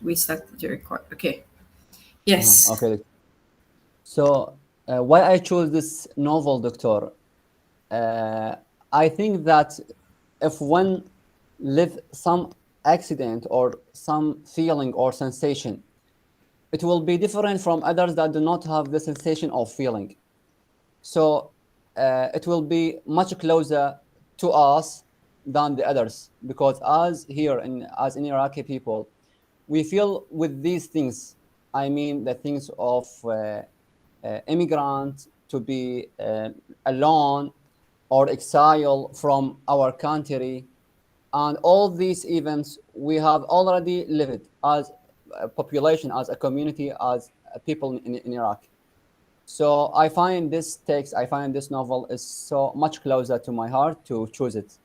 we started to record. Okay. Yes. Okay. So why I chose this novel, Doctor? I think that if one live some accident or some feeling or sensation, it will be different from others that do not have the sensation of feeling. So it will be much closer to us than the others, because as here as in Iraqi people, we feel with these things. I mean the things of immigrant to be alone or exile from our country, and all these events we have already lived as a population, as a community, as people in Iraq. So I find this novel is so much closer to my heart to choose it.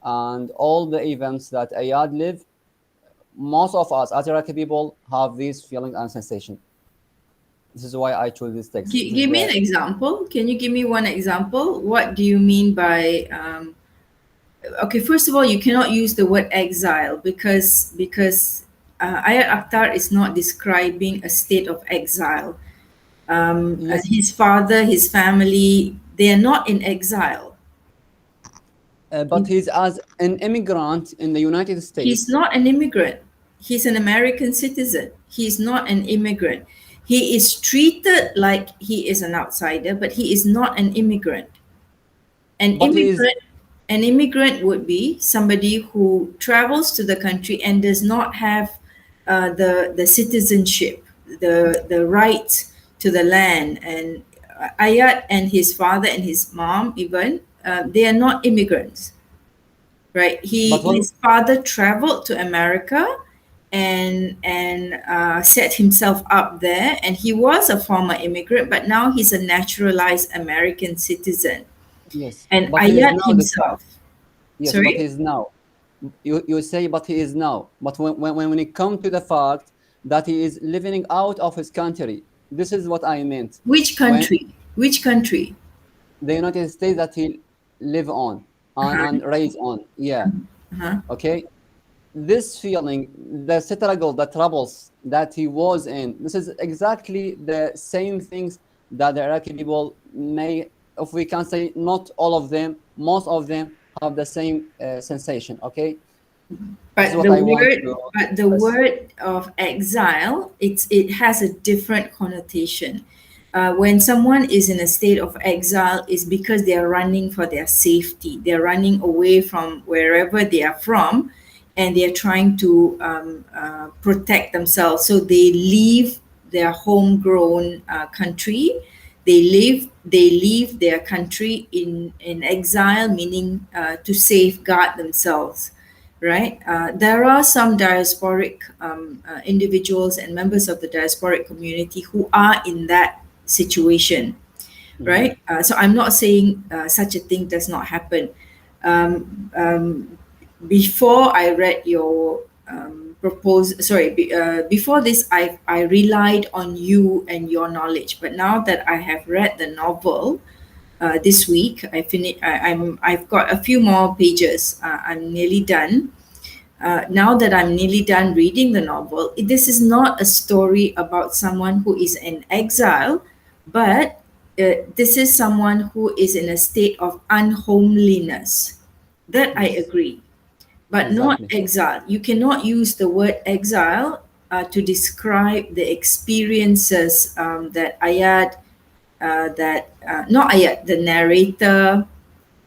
And all the events that Ayad live, most of us as Iraqi people have these feelings and sensation. This is why I chose this text. This is Give me the an example. Can you give me one example? What do you mean by okay, first of all, you cannot use the word exile because Ayat Akhtar is not describing a state of exile. yes, His father, his family, they are not in exile. but he's as an immigrant in the United He's States. not an immigrant. He's an American citizen. He's not an immigrant. He is treated like he is an outsider, but he is not an immigrant. An But he is, immigrant, an immigrant would be somebody who travels to the country and does not have the citizenship, the right to the land. And Ayat and his father and his mom, even they are not immigrants, right? but when, His father traveled to America and set himself up there, and he was a former immigrant, but now he's a naturalized American citizen. yes, And but he is Ayat now the himself, yes, but he sorry, is now. You say, but he is now. But when it comes to the fact that he is living out of his country, this is what I meant. which When country? Which country? the United States that he live on Uh-huh, and raise on, yeah, uh-huh. okay. This feeling, the struggle, the troubles that he was in, this is exactly the same things that the Iraqi people may, if we can say not all of them, most of them have the same sensation. Okay, this is But what I want to the express. word of exile, it has a different connotation. When someone is in a state of exile, is because they are running for their safety. They're running away from wherever they are from, and they are trying to protect themselves. So they leave their homegrown country. They leave their country in exile, meaning to safeguard themselves, right? There are some diasporic individuals and members of the diasporic community who are in that situation, Mhm. right? So I'm not saying such a thing does not happen. Um, um, Before I read your before this, I relied on you and your knowledge, but now that I have read the novel, this week I've got a few more pages. I'm nearly done. Now that I'm nearly done reading the novel, this is not a story about someone who is in exile, but this is someone who is in a state of unhomeliness. That I Yes, agree, but not exactly. exile. You cannot use the word exile to describe the experiences that not Ayat, the narrator,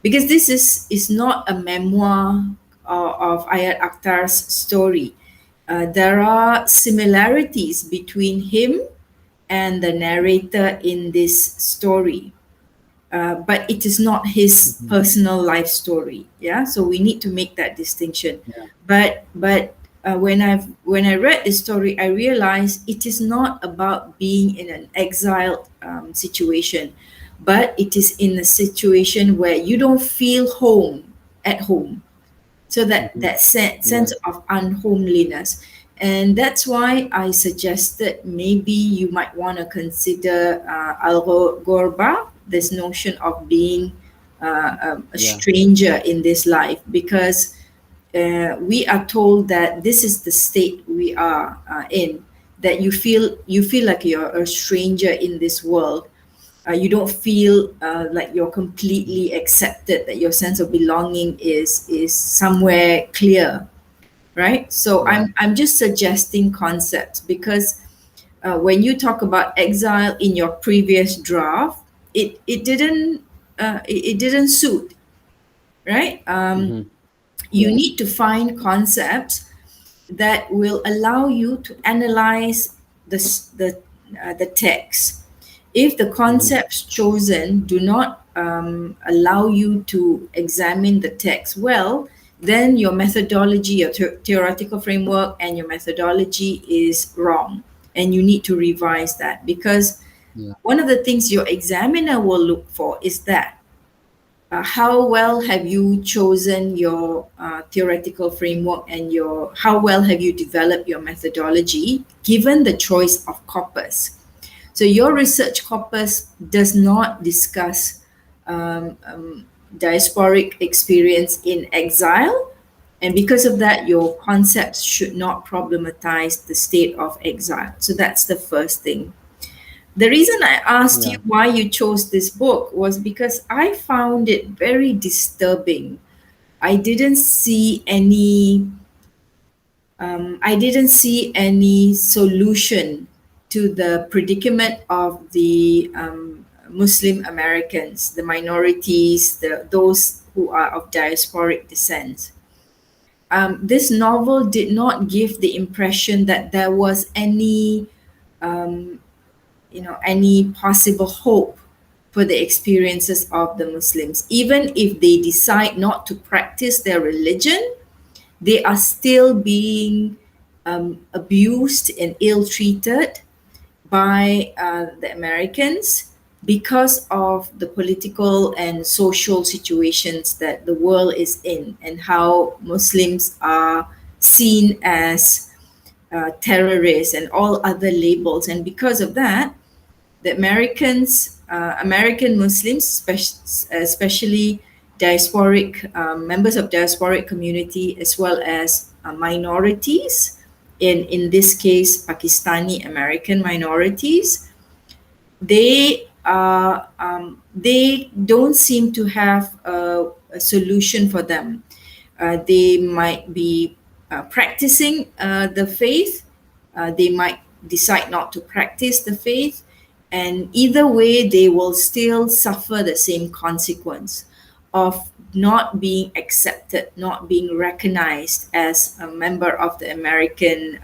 because this is not a memoir of Ayat Akhtar's story. There are similarities between him and the narrator in this story, but it is not his Mhm. personal life story. Yeah, so we need to make that distinction. Yeah. But when I read this story, I realized it is not about being in an exiled situation, but it is in a situation where you don't feel home at home. So Mhm. sense Yes. of unhomeliness, and that's why I suggested maybe you might want to consider al gorba, this notion of being a Yeah. stranger in this life, because we are told that this is the state we are in, that you feel like you're a stranger in this world. You don't feel like you're completely accepted, that your sense of belonging is somewhere clear, right? So Yeah. I'm just suggesting concepts because when you talk about exile in your previous draft, it didn't suit, right? Hmm. You Yeah. need to find concepts that will allow you to analyze the text. If the Hmm. concepts chosen do not allow you to examine the text well, then your methodology, your theoretical framework, and your methodology is wrong. And you need to revise that, because Yeah. one of the things your examiner will look for is that how well have you chosen your theoretical framework, and your how well have you developed your methodology given the choice of corpus. So your research corpus does not discuss diasporic experience in exile, and because of that your concepts should not problematize the state of exile. So that's the first thing. The reason I asked you Yeah. why you chose this book was because I found it very disturbing. I didn't see any I didn't see any solution to the predicament of the Muslim Americans, the minorities, those who are of diasporic descent. This novel did not give the impression that there was um, any possible hope for the experiences of the Muslims. Even if they decide not to practice their religion, they are still being abused and ill treated by the Americans because of the political and social situations that the world is in, and how Muslims are seen as terrorists and all other labels. And because of that, the American Muslims, especially diasporic members of diasporic community, as well as minorities, in this case, Pakistani American minorities, they don't seem to have a solution for them. They might be practicing the faith. They might decide not to practice the faith. And either way, they will still suffer the same consequence of not being accepted, not being recognized as a member of the American,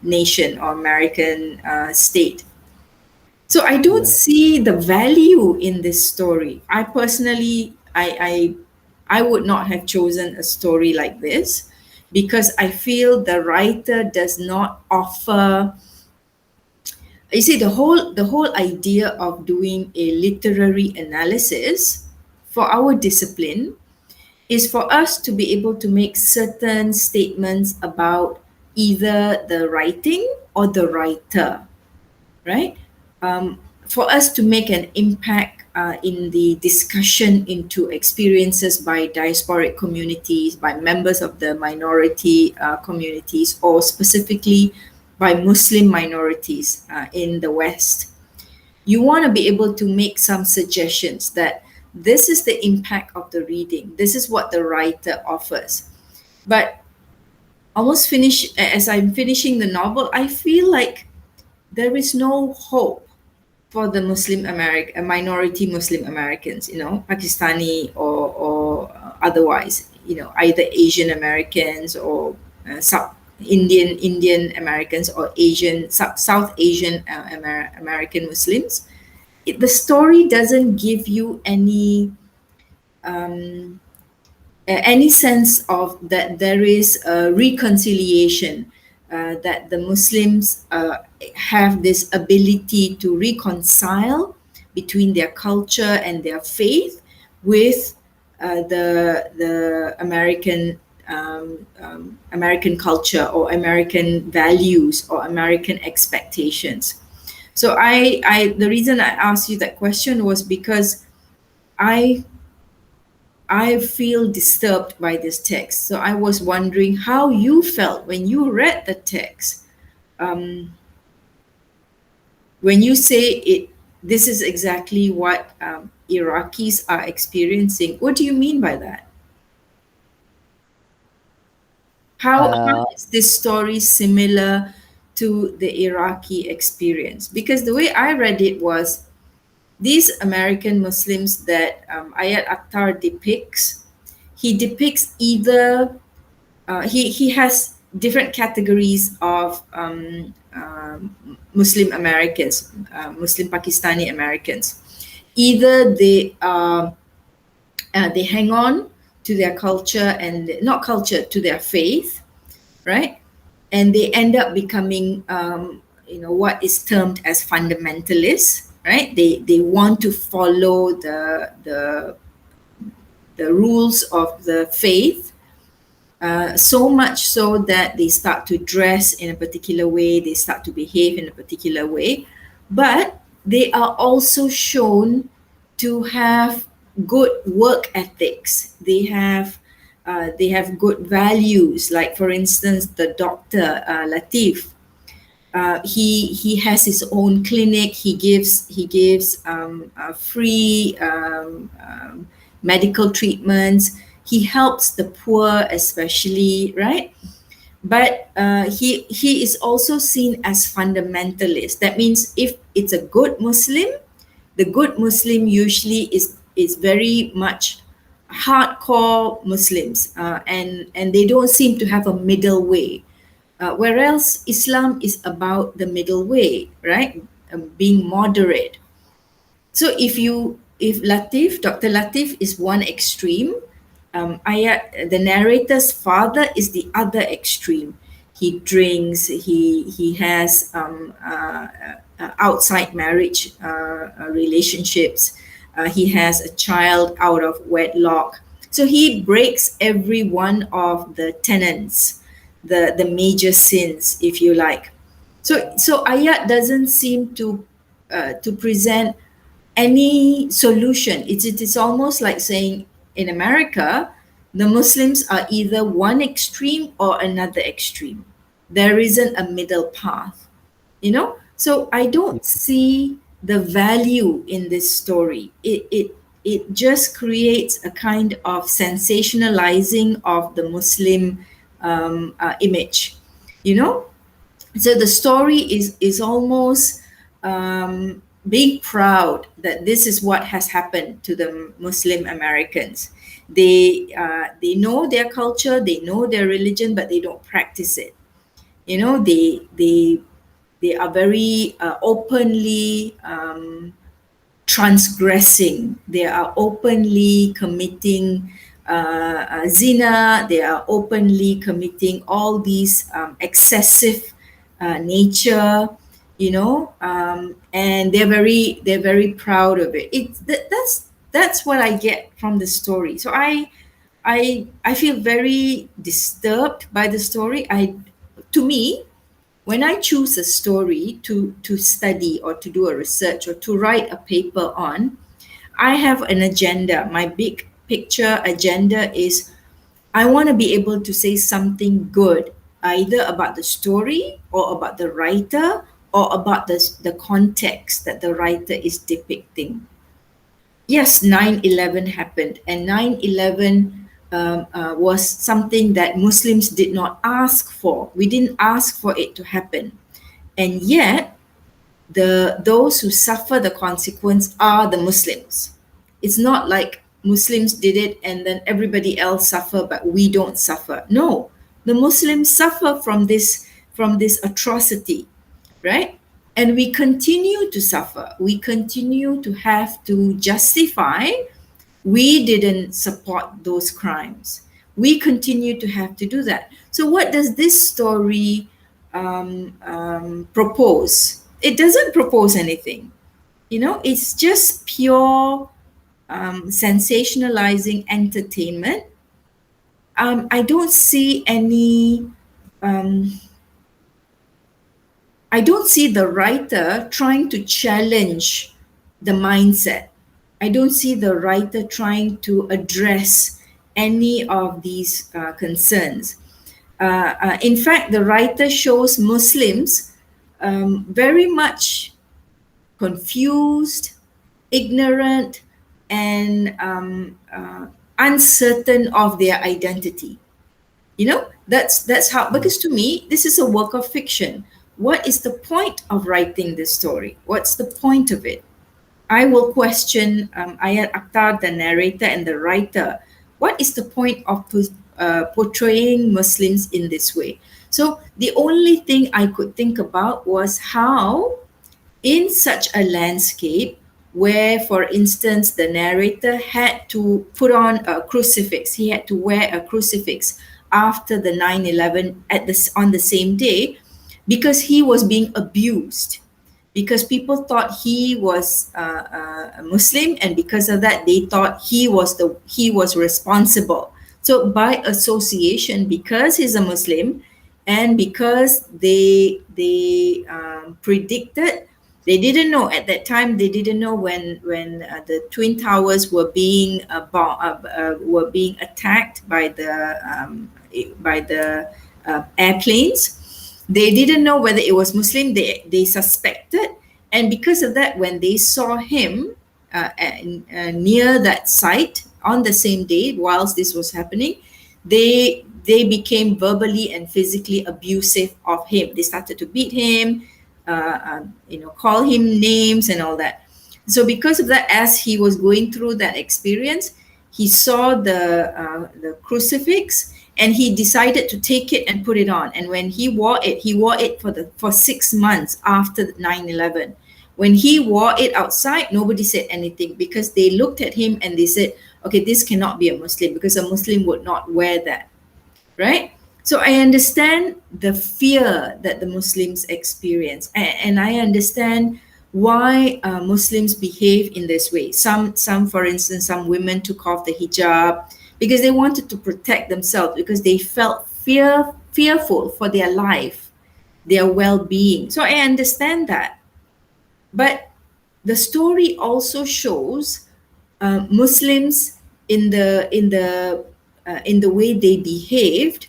nation or American state. So I don't Yeah. see the value in this story. I personally, I would not have chosen a story like this, because I feel the writer does not offer. You see, the whole idea of doing a literary analysis for our discipline is for us to be able to make certain statements about either the writing or the writer, right? For us to make an impact in the discussion into experiences by diasporic communities, by members of the minority communities, or specifically by Muslim minorities in the West. You want to be able to make some suggestions that this is the impact of the reading, this is what the writer offers. But almost as I'm finishing the novel, I feel like there is no hope for the minority Muslim Americans, Pakistani or otherwise, either Asian Americans or South Indian Americans, or South Asian American Muslims. The story doesn't give you um, any sense of that there is a reconciliation, that the Muslims have this ability to reconcile between their culture and their faith with the American culture, or American values, or American expectations. So the reason I asked you that question was because I I feel disturbed by this text. So I was wondering how you felt when you read the text. Um, when you say it, this is exactly what Iraqis are experiencing. What do you mean by that? How Uh, is this story similar to the Iraqi experience? Because the way I read it was these American Muslims that Ayat Akhtar depicts, he depicts either he has different categories of Muslim Americans, Muslim Pakistani Americans. Either they hang on to their culture and not culture to their faith, right? And they end up becoming, what is termed as fundamentalists, right? They want to follow the rules of the faith, so much so that they start to dress in a particular way, they start to behave in a particular way, but they are also shown to have good work ethics. They have good values. Like for instance, the doctor Latif, he has his own clinic. He gives free medical treatments. He helps the poor, especially, right? But he is also seen as fundamentalist. That means if it's a good Muslim, the good Muslim usually is very much hardcore Muslims, and they don't seem to have a middle way. Whereas Islam is about the middle way, right? Being moderate. So if Dr. Latif is one extreme, Ayat, the narrator's father is the other extreme. He drinks. He has outside marriage relationships. He has a child out of wedlock. So he breaks every one of the tenets, the major sins, if you like. So Ayat doesn't seem to present any solution. It is almost like saying in America, the Muslims are either one extreme or another extreme. There isn't a middle path, you know? So I don't see the value in this story. It just creates a kind of sensationalizing of the Muslim image, you know? So the story is almost being proud that this is what has happened to the Muslim Americans. They know their culture, they know their religion, but they don't practice it. They are very openly transgressing. They are openly committing zina. They are openly committing all these excessive nature, and they're very proud of it. That's what I get from the story. So I feel very disturbed by the story. To me, when I choose a story to study or to do a research or to write a paper on, I have an agenda. My big picture agenda is I want to be able to say something good, either about the story or about the writer or about the context that the writer is depicting. Yes, 9/11 happened, and 9/11 was something that Muslims did not ask for. We didn't ask for it to happen. And yet, those who suffer the consequence are the Muslims. It's not like Muslims did it and then everybody else suffer, but we don't suffer. No, the Muslims suffer from this atrocity, right? And we continue to suffer. We continue to have to justify we didn't support those crimes. We continue to have to do that. So, what does this story propose? It doesn't propose anything. It's just pure sensationalizing entertainment. I don't see any. Um, I don't see the writer trying to challenge the mindset. I don't see the writer trying to address any of these concerns. In fact, the writer shows Muslims very much confused, ignorant, and uncertain of their identity. That's how, Mm. because to me this is a work of fiction. What is the point of writing this story? What's the point of it? I will question Ayat Akhtar, the narrator and the writer. What is the point of portraying Muslims in this way? So the only thing I could think about was how, in such a landscape where, for instance, the narrator had to put on a crucifix, he had to wear a crucifix after the 9/11 on the same day, because he was being abused, because people thought he was a Muslim, and because of that, they thought he was responsible. So by association, because he's a Muslim, and because they predicted, they didn't know at that time. They didn't know when the twin towers were being attacked by the airplanes. They didn't know whether it was Muslim. They suspected, and because of that, when they saw him near that site on the same day, whilst this was happening, they became verbally and physically abusive of him. They started to beat him, call him names and all that. So because of that, as he was going through that experience, he saw the crucifix, and he decided to take it and put it on. And when he wore it for 6 months after 9/11. When he wore it outside, nobody said anything, because they looked at him and they said, okay, this cannot be a Muslim, because a Muslim would not wear that, right? So I understand the fear that the Muslims experience, and I understand why Muslims behave in this way. For instance, some women took off the hijab because they wanted to protect themselves, because they felt fearful for their life, their well-being. So I understand that, but the story also shows Muslims in the way they behaved,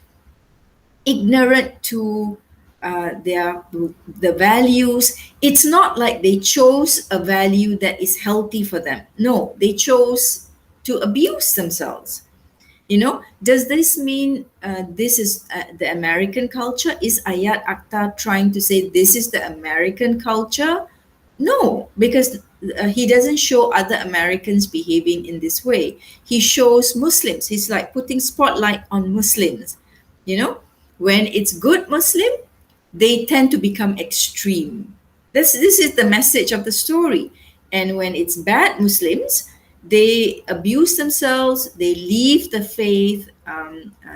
ignorant to the values. It's not like they chose a value that is healthy for them. No, they chose to abuse themselves. Does this mean this is the American culture? Is Ayat Akhtar trying to say this is the American culture? No, because he doesn't show other Americans behaving in this way. He shows Muslims. He's like putting spotlight on Muslims. You know, when it's good Muslim, they tend to become extreme. This is the message of the story. And when it's bad Muslims, they abuse themselves, they leave the faith,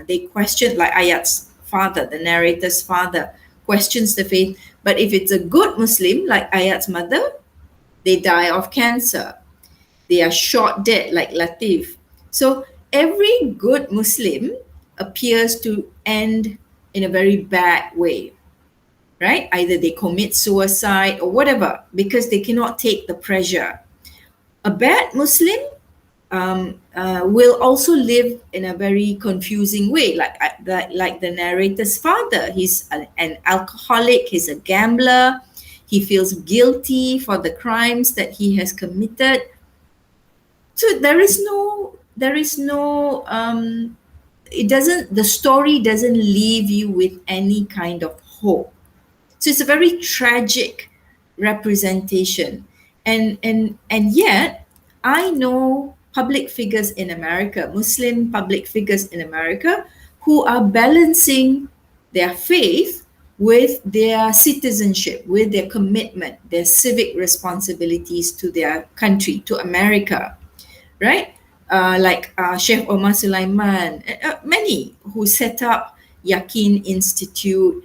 they question, like Ayat's father, the narrator's father, questions the faith. But if it's a good Muslim, like Ayat's mother, they die of cancer. They are shot dead, like Latif. So every good Muslim appears to end in a very bad way, right? Either they commit suicide or whatever, because they cannot take the pressure. A bad Muslim will also live in a very confusing way, like the narrator's father. He's an alcoholic, he's a gambler, he feels guilty for the crimes that he has committed. So it doesn't, the story doesn't leave you with any kind of hope. So it's a very tragic representation. And yet I know public figures in America, Muslim public figures in America, who are balancing their faith with their citizenship, with their commitment, their civic responsibilities to their country, to America, right? Like Sheikh Omar Sulaiman, many who set up Yakin Institute,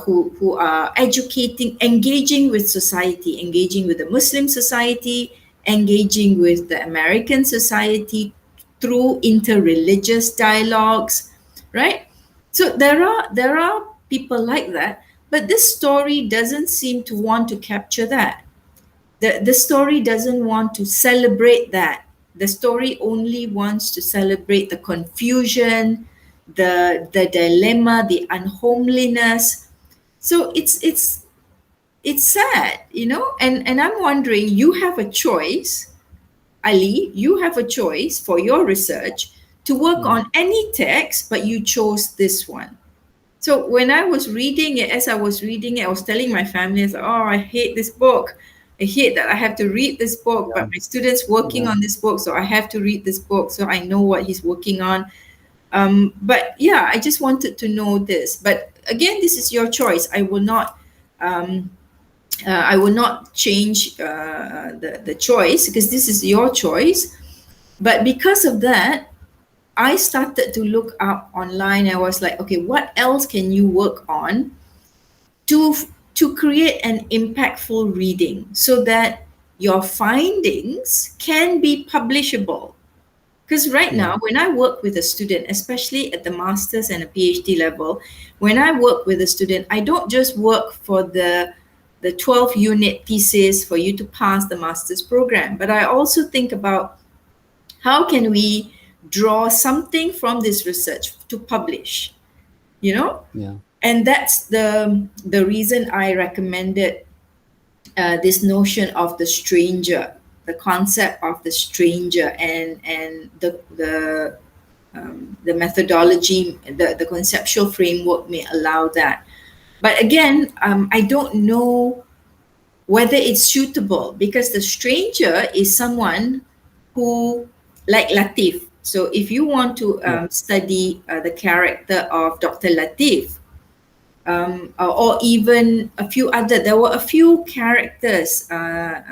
who are educating, engaging with society, engaging with the Muslim society, engaging with the American society through interreligious dialogues, right? So there are people like that, but this story doesn't seem to want to capture that. The story doesn't want to celebrate that. The story only wants to celebrate the confusion, the dilemma, the unhomeliness. So it's sad, and I'm wondering, you have a choice, Ali, you have a choice for your research to work Yeah. on any text, but you chose this one. So when I was reading it, as I was reading it, I was telling my family, I was like, oh, I hate this book. I hate that I have to read this book, but Yeah. my student's working Yeah. on this book, so I have to read this book so I know what he's working on. But yeah, I just wanted to know this. But again, this is your choice. Um, I will not change the choice because this is your choice. But because of that, I started to look up online. I was like, okay, what else can you work on to to create an impactful reading so that your findings can be publishable? Because right Yeah. now, when I work with a student, especially at the master's and a PhD level, when I work with a student, I don't just work for the 12 unit thesis for you to pass the master's program, but I also think about how can we draw something from this research to publish, you know? Yeah. And that's the reason I recommended this notion of the stranger, the concept of the stranger, and the methodology, the conceptual framework may allow that. But again, I don't know whether it's suitable because the stranger is someone who, like Latif. So if you want to Yeah. study the character of Dr. Latif, or even a few other, there were a few characters, that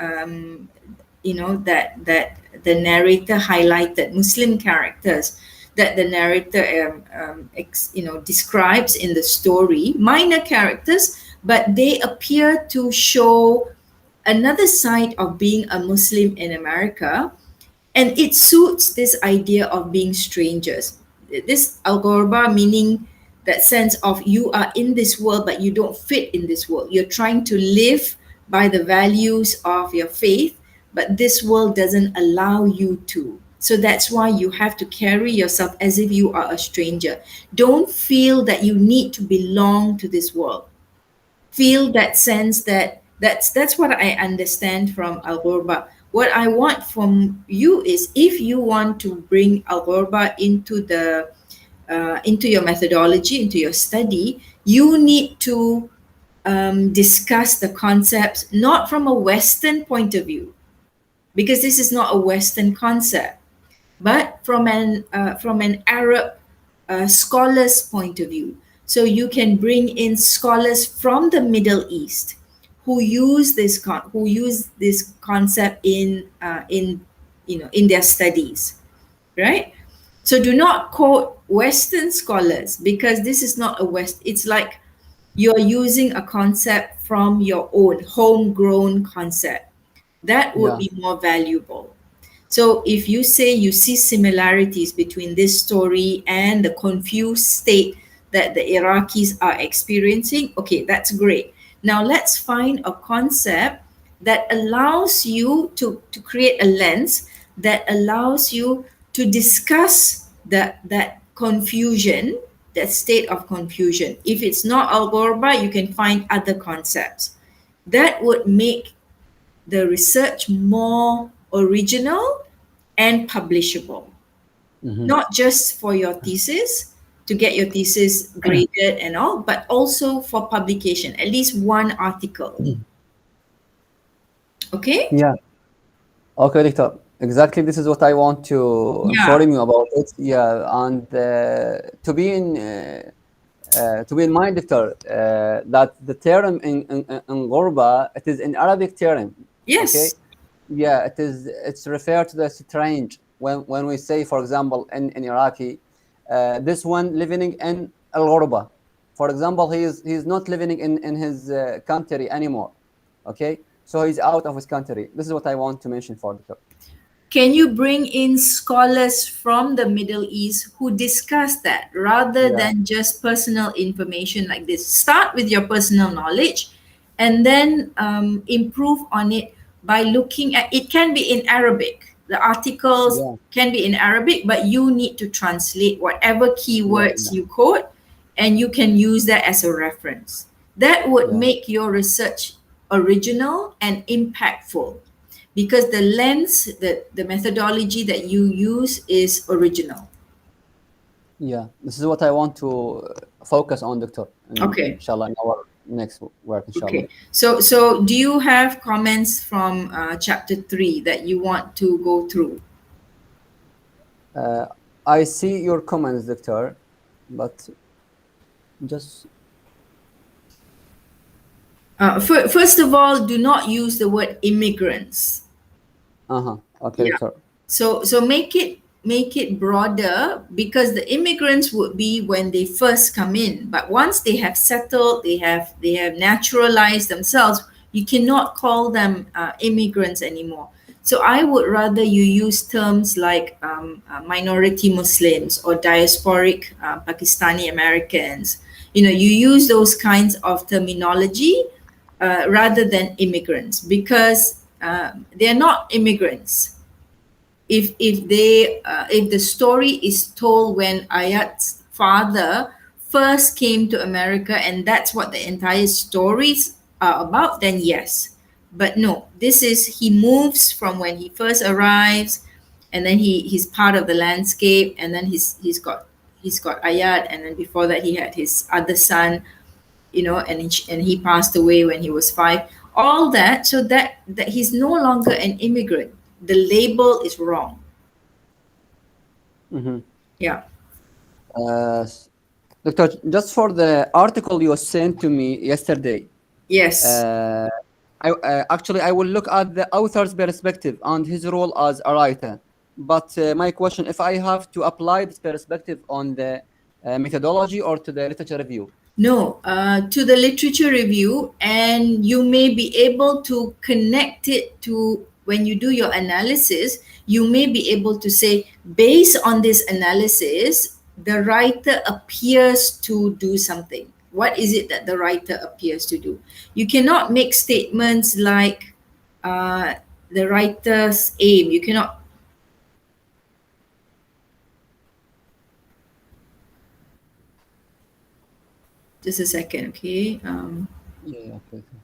the narrator highlighted, Muslim characters that the narrator describes in the story, minor characters, but they appear to show another side of being a Muslim in America, and it suits this idea of being strangers. This al-ghurba, meaning that sense of you are in this world but you don't fit in this world. You're trying to live by the values of your faith, but this world doesn't allow you to. So that's why you have to carry yourself as if you are a stranger. Don't feel that you need to belong to this world. Feel that sense that that's what I understand from Al Ghurba. What I want from you is, if you want to bring Al Ghurba into your methodology, into your study, you need to discuss the concepts not from a Western point of view, because this is not a Western concept, but from an Arab scholar's point of view. So you can bring in scholars from the Middle East who use this concept in their studies, right? So do not quote Western scholars, because this is not a West. It's like you're using a concept from your own homegrown concept. That would Yeah. be more valuable. So if you say you see similarities between this story and the confused state that the Iraqis are experiencing, okay, that's great. Now let's find a concept that allows you to create a lens that allows you to discuss that confusion, that state of confusion. If it's not Al Ghurba, you can find other concepts. That would make the research more original and publishable, Hmm. not just for your thesis, to get your thesis graded and all, but also for publication, at least one article. Okay? Yeah. Okay, Doctor. Exactly, this is what I want to Yeah. inform you about it. Yeah, and to be in mind, Doctor, that the term in Ghurba, it is an Arabic term. Okay. Yes. Yeah, it's referred to the strange when we say, for example, in Iraqi, this one living in Al Ghurba. For example, he is not living in his country anymore. Okay, so he's out of his country. This is what I want to mention for the. Can you bring in scholars from the Middle East who discuss that rather Yeah. than just personal information like this? Start with your personal knowledge and then improve on it by looking at it. Can be in Arabic. The articles Yeah, can be in Arabic, but you need to translate whatever yeah, keywords yeah, you quote, and you can use that as a reference. That would yeah, make your research original and impactful, because the lens, the methodology that you use is original. yeah. This is what I want to focus on, Doctor, and Okay. inshallah in our next work, inshallah. Okay. So do you have comments from chapter 3 that you want to go through? Uh, I see your comments, Doctor, but just First of all, do not use the word immigrants. okay, Yeah. Doctor. So make it broader, because the immigrants would be when they first come in, but once they have settled, they have naturalized themselves, you cannot call them immigrants anymore. So I would rather you use terms like minority Muslims or diasporic Pakistani Americans. You use those kinds of terminology rather than immigrants, because they're not immigrants. If the story is told when Ayat's father first came to America, and that's what the entire stories are about, then yes. But no, this is, he moves from when he first arrives, and then he's part of the landscape, and then he's got Ayat, and then before that he had his other son, and he passed away when he was 5. All that, so that he's no longer an immigrant. The label is wrong. Mm-hmm. Yeah. Uh, Doctor, just for the article you sent to me yesterday, Yes. uh, I will look at the author's perspective and his role as a writer. But my question, if I have to apply this perspective on the methodology or to the literature review? No, to the literature review, and you may be able to connect it to when you do your analysis. You may be able to say, based on this analysis, the writer appears to do something. What is it that the writer appears to do? You cannot make statements like uh, the writer's aim. You cannot. Just a second, okay. Yeah, yeah, okay, okay.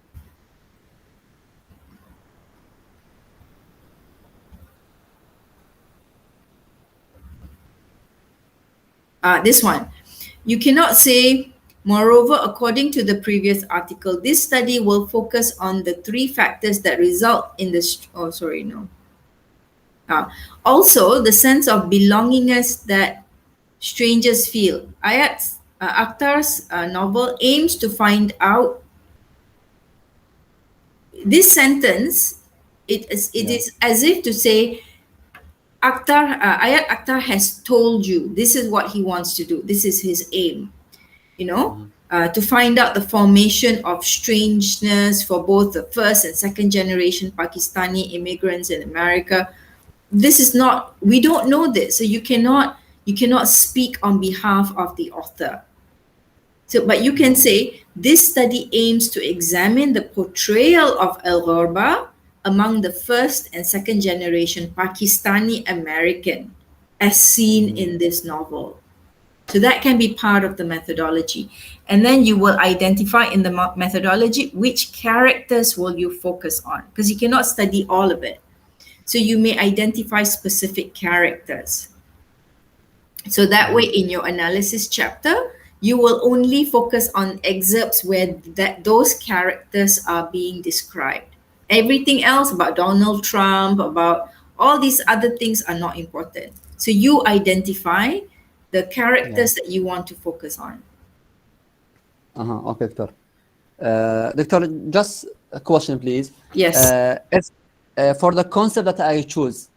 This one. You cannot say, moreover, according to the previous article, this study will focus on the three factors that result in the. Oh, sorry, no. Also, the sense of belongingness that strangers feel. Akhtar's novel aims to find out this sentence. It Yeah. is as if to say, Ayat Akhtar has told you this is what he wants to do. This is his aim. Mhm. To find out the formation of strangeness for both the first and second generation Pakistani immigrants in America. This is not, we don't know this, so you cannot speak on behalf of the author. So, but you can Mhm. say this study aims to examine the portrayal of Al Ghorba among the first and second generation Pakistani American as seen Mhm. in this novel. So that can be part of the methodology. And then you will identify in the methodology which characters will you focus on, because you cannot study all of it. So you may identify specific characters. So that way Mhm. in your analysis chapter, you will only focus on excerpts where those characters are being described. Everything else about Donald Trump, about all these other things are not important. So you identify the Yeah. characters that you want to focus on. Okay, Doctor. Doctor, just a question, please. Yes. If for the concept that I choose,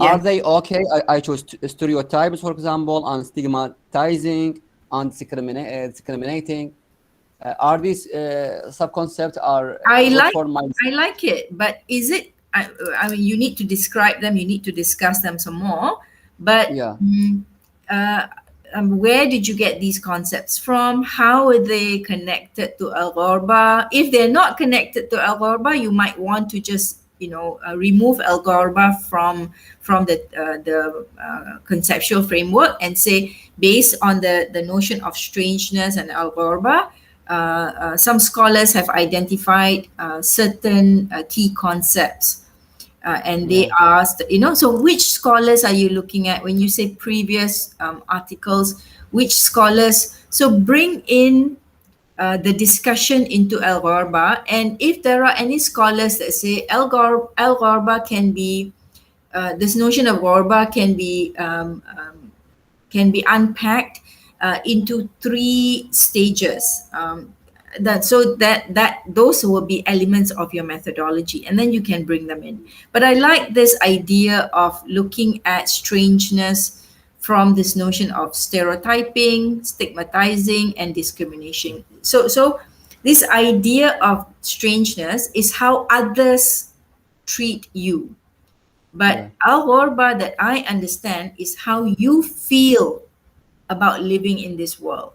are Yes. they okay? I choose stereotypes, for example, and stigmatizing and discriminating. Are these sub-concepts are I good like for my? I like it, but is it? I mean, you need to describe them. You need to discuss them some more. But Yeah. uh, where did you get these concepts from? How are they connected to Al Ghorba? If they're not connected to Al Ghorba, you might want to just remove Al Ghorba from the conceptual framework and say, based on the notion of strangeness and Al Ghorba, some scholars have identified certain key concepts, and they Yeah. asked, so which scholars are you looking at when you say previous articles? Which scholars? So bring in the discussion into Al Ghorba, and if there are any scholars that say Al Ghorba can be, this notion of Ghorba can be unpacked into three stages. That those will be elements of your methodology, and then you can bring them in. But I like this idea of looking at strangeness from this notion of stereotyping, stigmatizing, and discrimination. So this idea of strangeness is how others treat you. But Yeah. Al Ghorba that I understand is how you feel about living in this world,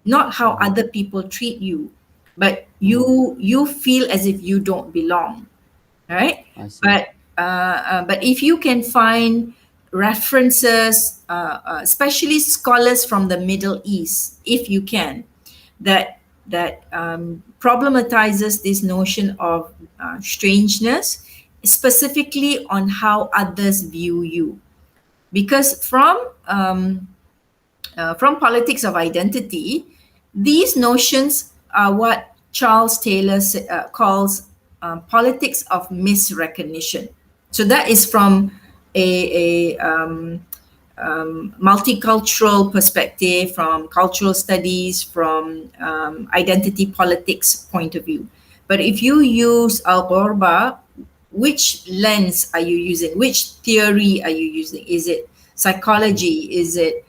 not how Uh-huh. other people treat you, but Uh-huh. you feel as if you don't belong, right? I see. But if you can find references, especially scholars from the Middle East, if you can, that problematizes this notion of strangeness, specifically on how others view you, because from politics of identity, these notions are what Charles Taylor calls politics of misrecognition. So that is from a multicultural perspective, from cultural studies, from identity politics point of view. But if you use Al Ghorba, which lens are you using? Which theory are you using? Is it Mhm. psychology? Is it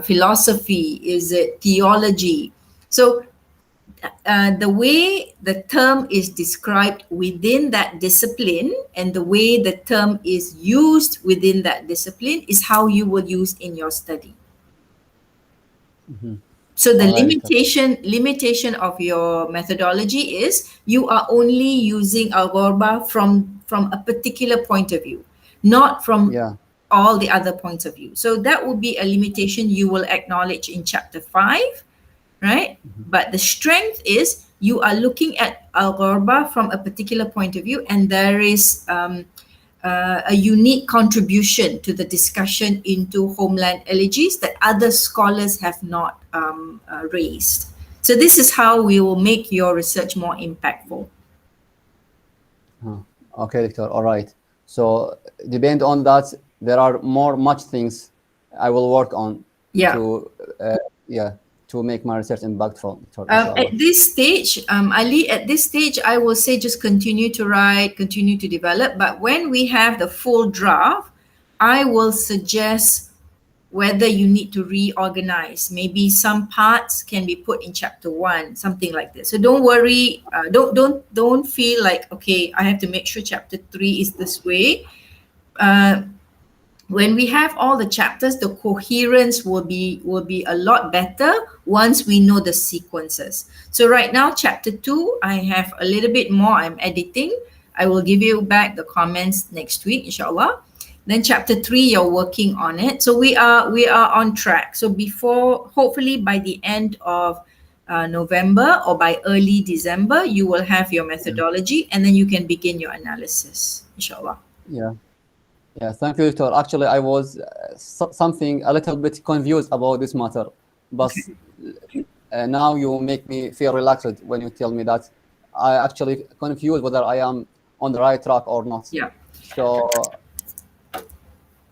philosophy? Is it theology? So the way the term is described within that discipline and the way the term is used within that discipline is how you will use in your study. Mhm. So the All right, doctor. limitation of your methodology is you are only using Algorba from a particular point of view, not from Yeah. all the other points of view. So that would be a limitation you will acknowledge in chapter 5, right? Mhm. But the strength is you are looking at Al Ghorba from a particular point of view, and there is a unique contribution to the discussion into homeland elegies that other scholars have not raised. So this is how we will make your research more impactful. Huh. Okay, doctor. All right. So depend on that. There are much things I will work on Yeah. to, uh, yeah, to make my research impactful, doctor. Inshallah. At this stage, Ali, at this stage, I will say just continue to write, continue to develop. But when we have the full draft, I will suggest whether you need to reorganize. Maybe some parts can be put in chapter 1, something like this. So don't worry. Don't feel like, okay, I have to make sure chapter 3 is this way. Uh, when we have all the chapters, the coherence will be a lot better once we know the sequences. So right now, chapter 2, I have a little bit more I'm editing. I will give you back the comments next week, inshallah. Then chapter 3, you're working on it. So we are on track. So before, hopefully by the end of November or by early December, you will have your Yeah. methodology, and then you can begin your analysis, inshallah. Yeah. Yeah. Thank you, doctor. Actually, I was something a little bit confused about this matter, but now you make me feel relaxed when you tell me that. I actually confused whether I am on the right track or not. Yeah. So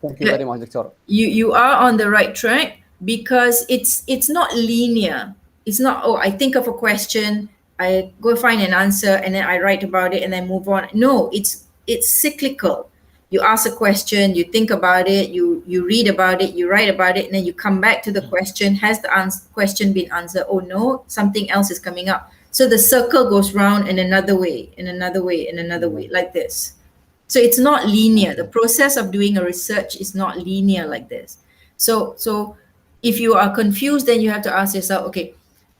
thank you very much, doctor. You are on the right track because it's not linear. It's not, oh, I think of a question, I go find an answer, and then I write about it and then move on. No, it's cyclical. You ask a question, you think about it, you read about it, you write about it, and then you come back to the question. Has the question been answered? Oh no, something else is coming up. So the circle goes round in another way, in another way, in another Yeah. way, like this. So it's not linear. The Okay. process of doing a research is not linear like this. So if you are confused, then you have to ask yourself,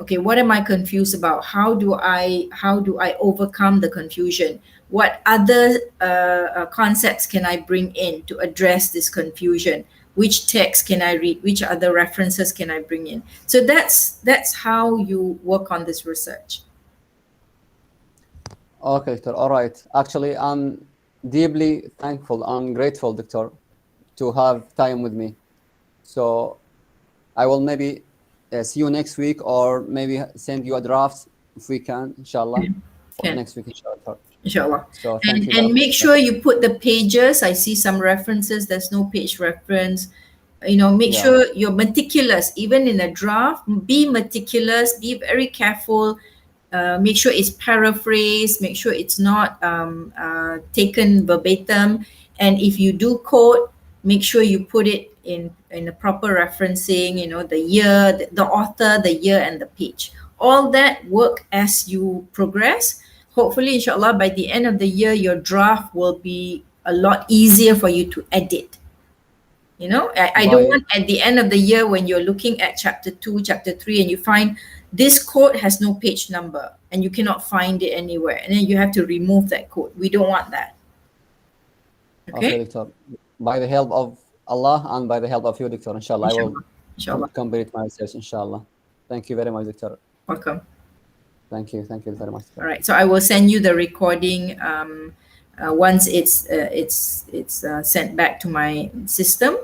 Okay, what am I confused about? How do I overcome the confusion? What other concepts can I bring in to address this confusion? Which text can I read? Which other references can I bring in? So that's how you work on this research. Okay, doctor. All right. Actually, I'm deeply thankful and grateful, doctor, to have time with me. So I will maybe see you next week, or maybe send you a draft if we can, inshallah, for Can. next week, inshallah. Inshallah. So thank And you very and much, make doctor. sure you put the pages. I see some references. There's no page reference. Make Yeah. sure you're meticulous. Even in a draft, be meticulous. Be very careful. Make sure it's paraphrased. Make sure it's not taken verbatim. And if you do quote, make sure you put it in a proper referencing. The year, the author, the year, and the page. All that work as you progress. Hopefully, inshallah, by the end of the year, your draft will be a lot easier for you to edit. I don't By want at the end of the year when you're looking at chapter 2, chapter 3, and you find this quote has no page number and you cannot find it anywhere. And then you have to remove that quote. We don't want that. okay, Okay? doctor. By the help of Allah and by the help of you, doctor, inshallah, I will Inshallah. Inshallah. complete my research, inshallah. Thank you very much, doctor. Welcome. Thank you. Thank you very much, All doctor. right. So I will send you the recording once it's sent back to my system.